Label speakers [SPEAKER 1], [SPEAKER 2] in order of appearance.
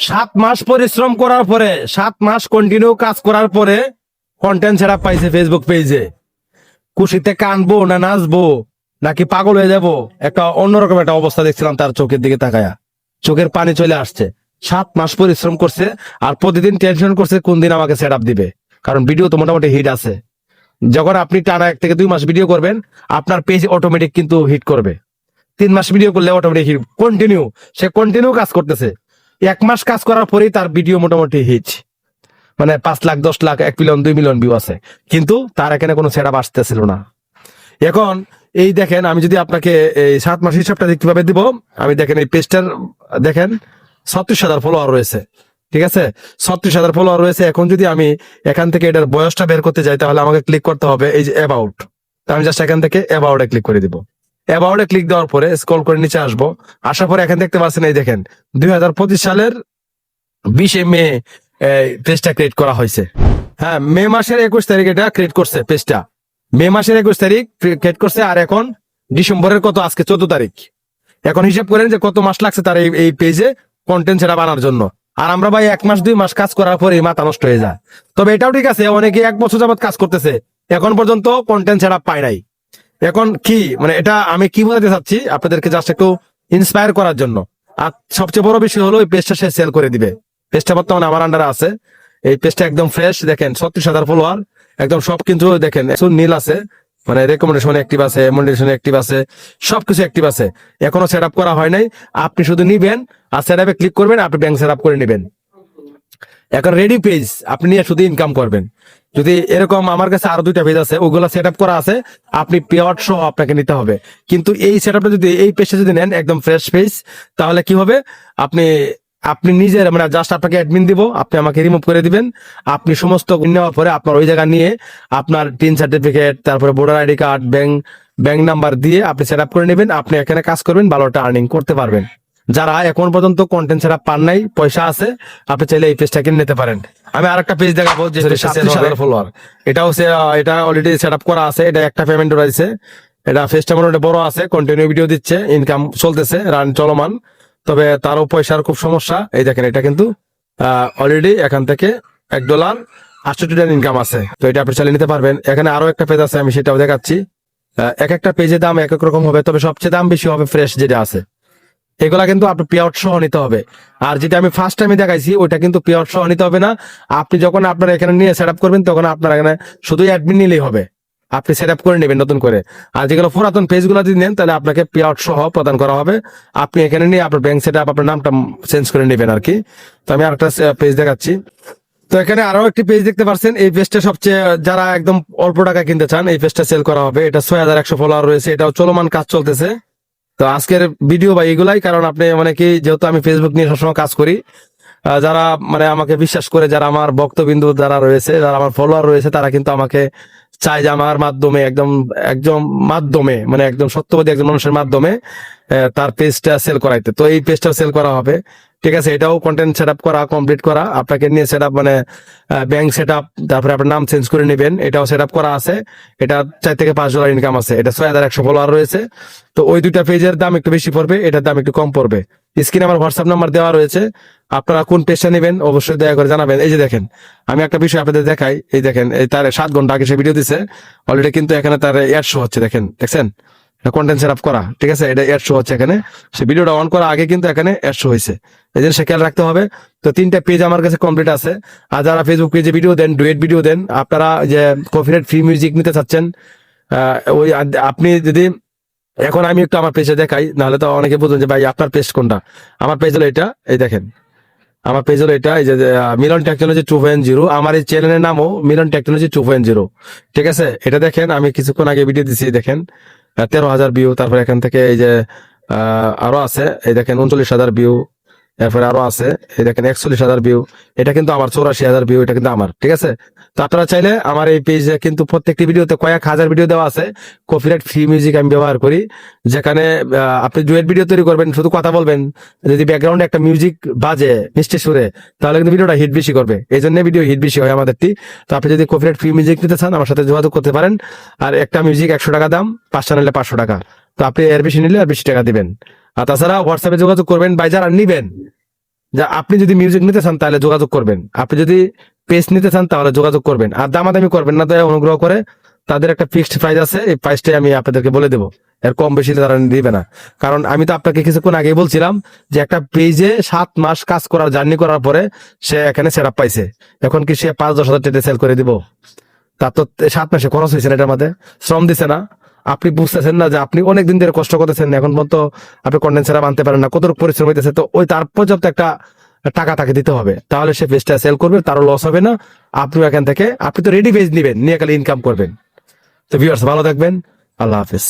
[SPEAKER 1] 7 মাস পরিশ্রম করার পরে 7 মাস কন্টিনিউ কাজ করার পরে কন্টেন্ট ছাড়া পাইছে ফেসবুক পেজে। খুশিতে কানবো না নাচবো নাকি পাগল হয়ে যাব, একটা অন্যরকম একটা অবস্থা দেখছিলাম তার চোখের দিকে তাকায়া। চোখের পানি চলে আসছে। 7 মাস পরিশ্রম করছে আর প্রতিদিন টেনশন করছে কোন দিন আমাকে সেট আপ দিবে, কারণ ভিডিও তো মোটামুটি হিট আছে। যখন আপনি টানা 1 থেকে 2 মাস ভিডিও করবেন আপনার পেজ অটোমেটিক কিন্তু হিট করবে। 3 মাস ভিডিও করলে অটোমেটিক হিট কন্টিনিউ, সে কন্টিনিউ কাজ করতেছে। 1 মাস কাজ করার পরেই তার ভিডিও মোটামুটি হিট, মানে 5 lakh 10 lakh 1 million 2 million view আছে, কিন্তু তার এখানে কোনো সেট আপ আসতেছিল না। এখন এই দেখেন, আমি যদি আপনাকে এই 7 মাস হিসাবটা কিভাবে দিব, আমি দেখেন এই পেজটার দেখেন 36,000 ফলোয়ার রয়েছে, ঠিক আছে? 36,000 ফলোয়ার রয়েছে। এখন যদি আমি এখান থেকে এটার বয়সটা বের করতে যাই তাহলে আমাকে ক্লিক করতে হবে এই যে অ্যাবাউট। আমি জাস্ট এখান থেকে অ্যাবাউটে ক্লিক করে দিব। অ্যাবাউটে ক্লিক দেওয়ার পরে স্ক্রল করে নিচে আসবো। আসার পরে এখানে দেখতে পাচ্ছেন এই দেখেন 2025 সালের 20 মে পেজটা ক্রিয়েট করা হয়েছে। হ্যাঁ, মে মাসের 21 তারিখ এটা ক্রিয়েট করছে পেজটা। মে মাসের 21 তারিখ ক্রিয়েট করছে। আর এখন ডিসেম্বরের কত, আজকে 14 তারিখ। এখন হিসাব করেন যে কত মাস লাগছে তার এই পেজে কন্টেন্ট সেটা বানার জন্য। আর আমরা ভাই 1 মাস 2 মাস কাজ করার পরে মাথা নষ্ট হয়ে যায়। তবে এটাও ঠিক আছে, অনেকে 1 বছর যাবত কাজ করতেছে, এখন পর্যন্ত কন্টেন্ট সেটা পায় নাই। এখন কি মানে এটা আমি কি বলতে চাচ্ছি আপনাদেরকে, জাস্ট একটু ইন্সপায়ার করার জন্য। আর সবচেয়ে বড় বিষয় হলো এই পেজটা সে সেল করে দিবে। পেজটা বর্তমানে আমার আন্ডারে আছে। এই পেজটা একদম ফ্রেশ, দেখেন 36,000 ফলোয়ার, একদম সব কিন্তু দেখেন নীল আছে, মানে রেকমেন্ডেশন অ্যাক্টিভ আছে, মনিটাইজেশন অ্যাক্টিভ আছে, সবকিছু অ্যাক্টিভ আছে। এখনো সেট আপ করা হয় নাই। আপনি শুধু নিবেন আর সেট আপে ক্লিক করবেন, আপনি ব্যাংক সেট আপ করে নেবেন। এখন রেডি পেজ আপনি নিয়ে শুধু ইনকাম করবেন। যদি এরকম আমার কাছে আরো 2টা পেজ আছে, ওগুলো সেট আপ করা আছে, আপনি পেআউট সহ আপনাকে নিতে হবে। কিন্তু এই সেট আপটা যদি এই পেজটা যদি নেন একদম ফ্রেশ পেজ, তাহলে কি হবে, আপনি আপনি নিজের মানে জাস্ট আপনাকে অ্যাডমিন দিব, আপনি আমাকে রিমুভ করে দিবেন। আপনি সমস্ত নেওয়ার পরে আপনার ওই জায়গা নিয়ে আপনার টিন সার্টিফিকেট, তারপরে voter ID card, bank number দিয়ে আপনি সেট আপ করে নেবেন। আপনি এখানে কাজ করবেন, ভালো একটা আর্নিং করতে পারবেন। যারা এখন পর্যন্ত কন্টেন্ট সেট আপ পান নাই, পয়সা আছে, আপনি চাইলে এই পেজটা কিনে নিতে পারেন। আমি আরেকটা পেজ দেখাবো যে 37,000 ফলোয়ার। এটা অলরেডি সেট আপ করা আছে। এটা একটা পেমেন্ট রয়েছে। এটা পেজটা মোটামুটি বড় আছে, কন্টিনিউ ভিডিও দিচ্ছে, ইনকাম চলতেছে, রান চলমান। তবে তারও পয়সার খুব সমস্যা। এই দেখেন এটা কিন্তু অলরেডি এখান থেকে $1.68 ইনকাম আছে। তো এটা আপনি চালিয়ে নিতে পারবেন। এখানে আরো একটা পেজ আছে, আমি সেটাও দেখাচ্ছি। এক একটা পেজের দাম এক এক রকম হবে, তবে সবচেয়ে দাম বেশি হবে ফ্রেশ যেটা আছে। এগুলা কিন্তু আপনি পেআউট সহ নিতে হবে। আর যেটা আমি ফার্স্ট টাইমে দেখাইছি ওইটা কিন্তু পেআউট সহ নিতে হবে না। আপনি যখন আপনার এখানে নিয়ে সেট আপ করবেন তখন আপনার এখানে শুধু অ্যাডমিন নিলেই হবে, আপনি সেট আপ করে নেবেন নতুন করে। আর যেগুলো পুরাতন পেজগুলো যদি নেন তাহলে আপনাকে পেআউট সহ প্রদান করা হবে। আপনি এখানে নিয়ে আপনার ব্যাংক সেট আপ, আপনার নামটা চেঞ্জ করে নেবেন আর কি। তো আমি আরেকটা পেজ দেখাচ্ছি। তো এখানে আরো একটি পেজ দেখতে পাচ্ছেন। এই পেজটা সবচেয়ে, যারা একদম অল্প টাকা কিনতে চান এই পেজটা সেল করা হবে। এটা 6,100 ফলোয়ার রয়েছে, এটাও চলমান কাজ চলতেছে। তো আজকের ভিডিও ভাই এগুলাই, কারণ আপনি মানে কি, যেহেতু আমি ফেসবুক নিয়ে সবসময় কাজ করি, যারা মানে আমাকে বিশ্বাস করে, যারা আমার ভক্তবিন্দু যারা রয়েছে, যারা আমার ফলোয়ার রয়েছে, তারা কিন্তু আমাকে চাই যে আমার মাধ্যমে একদম মাধ্যমে মানে একদম সত্যবাদী একজন মানুষের মাধ্যমে তার পেজটা সেল করাইতে। তো এই পেজটা সেল করা হবে, ঠিক আছে? এটাও কন্টেন্ট সেট আপ করা, কমপ্লিট করা, আপনাকে নিয়ে সেট আপ মানে ব্যাংক সেট আপ, তারপরে আপনার নাম চেঞ্জ করে নেবেন, এটাও সেট আপ করা আছে। এটা $4 থেকে $5 ইনকাম আছে। এটা 6,100 ফলোয়ার রয়েছে। তো ওই 2টা পেজের দাম একটু বেশি পড়বে, এটার দাম একটু কম পড়বে। স্ক্রিনে আমার হোয়াটসঅ্যাপ নাম্বার দেওয়া রয়েছে, আপনারা কোন পেজটা নেবেন অবশ্যই দয়া করে জানাবেন। এই যে দেখেন, আমি একটা বিষয় আপনাদের দেখাই। এই দেখেন, এই তার 7 ঘন্টা আগে সে ভিডিও দিছে অলরেডি, কিন্তু এখানে তার অ্যাড শো হচ্ছে, দেখছেন? কন্টেন্ট সেট আপ করা, ঠিক আছে? এটা অ্যাড শো হচ্ছে এখানে। সে ভিডিওটা অন করা আগে কিন্তু এখানে অ্যাড শো হয়েছে, এই জন্য সে খেয়াল রাখতে হবে। তো 3টা পেজ আমার কাছে কমপ্লিট আছে। আর যারা ফেসবুক পেজে ভিডিও দেন, ডুয়েট ভিডিও দেন, আপনারা যে কপিরাইট ফ্রি মিউজিক নিতে চাচ্ছেন, ওই আপনি যদি এখন আমি একটু আমার পেজে দেখাই, নাহলে তো অনেকে বুঝবেন যে ভাই আপনার পেজ কোনটা। আমার পেজ হলো এটা, এই দেখেন আমার পেজ হলো এটা, এই যে মিলন টেকনোলজি 2.0। আমার এই চ্যানেলের নামও মিলন টেকনোলজি 2.0, ঠিক আছে? এটা দেখেন, আমি কিছুক্ষণ আগে ভিডিও দিচ্ছি, দেখেন 13,000 ভিউ। তারপর এখান থেকে এই যে আরো আছে, এই দেখেন 39,000 ভিউ। এরপরে আরো আছে, এই দেখেন 41,000 ভিউ। এটা কিন্তু আমার 84,000 ভিউ, এটা কিন্তু আমার, ঠিক আছে? তো আপনারা চাইলে আমার এই পেজে কিন্তু প্রত্যেকটি ভিডিওতে কয়েক হাজার ভিডিও দেওয়া আছে। কপিরাইট ফ্রি মিউজিক আমি ব্যবহার করি, যেখানে আপনি ডুয়েট ভিডিও তৈরি করবেন, শুধু কথা বলবেন, যদি ব্যাকগ্রাউন্ডে একটা মিউজিক বাজে মিষ্টি সুরে, তাহলে কিন্তু ভিডিওটা হিট বেশি করবে। এই জন্য ভিডিও হিট বেশি হয় আমাদেরটি। তো আপনি যদি কপিরাইট ফ্রি মিউজিক নিতে চান আমার সাথে যোগাযোগ করতে পারেন। আর একটা মিউজিক 100 টাকা দাম, 5টা নিলে 500 টাকা। তো আপনি এর বেশি নিলে আর বেশি টাকা দিবেন। আর তাছাড়া হোয়াটসঅ্যাপে যোগাযোগ করবেন ভাই, যারা নিবেন যে আপনি যদি মিউজিক নিতে চান তাহলে যোগাযোগ করবেন, আপনি যদি পেজ নিতে চান তাহলে যোগাযোগ করবেন, আর দামাদামি করবেন না, দয়া অনুগ্রহ করে। তাদের একটা ফিক্সড প্রাইস আছে, এই প্রাইসটাই আমি আপনাদেরকে বলে দেবো, এর কম বেশি তারা দিবে না। কারণ আমি তো আপনাকে কিছুক্ষণ আগেই বলছিলাম যে একটা পেজে 7 মাস কাজ করার জার্নি করার পরে সে এখানে সেটআপ পাইছে, এখন কি সে 5-10 হাজার টাকা সেল করে দিব? তার তো 7 মাসে খরচ হয়েছে না, এটার মধ্যে শ্রম দিছে না। আপনি বুঝতেছেন না যে আপনি অনেকদিন ধরে কষ্ট করতেছেন, এখন পর্যন্ত আপনি কন্টেন্ট সেরা আনতে পারেন না, কত পরিশ্রম হইতেছে, তো ওই তার পর্যাপ্ত একটা টাকা তাকে দিতে হবে, তাহলে সে পেজটা সেল করবে, তারও লস হবে না। আপনিও এখান থেকে, আপনি তো রেডি পেজ নিবেন, নিয়ে খালি ইনকাম করবেন। তো ভিউয়ার্স ভালো থাকবেন, আল্লাহ হাফেজ।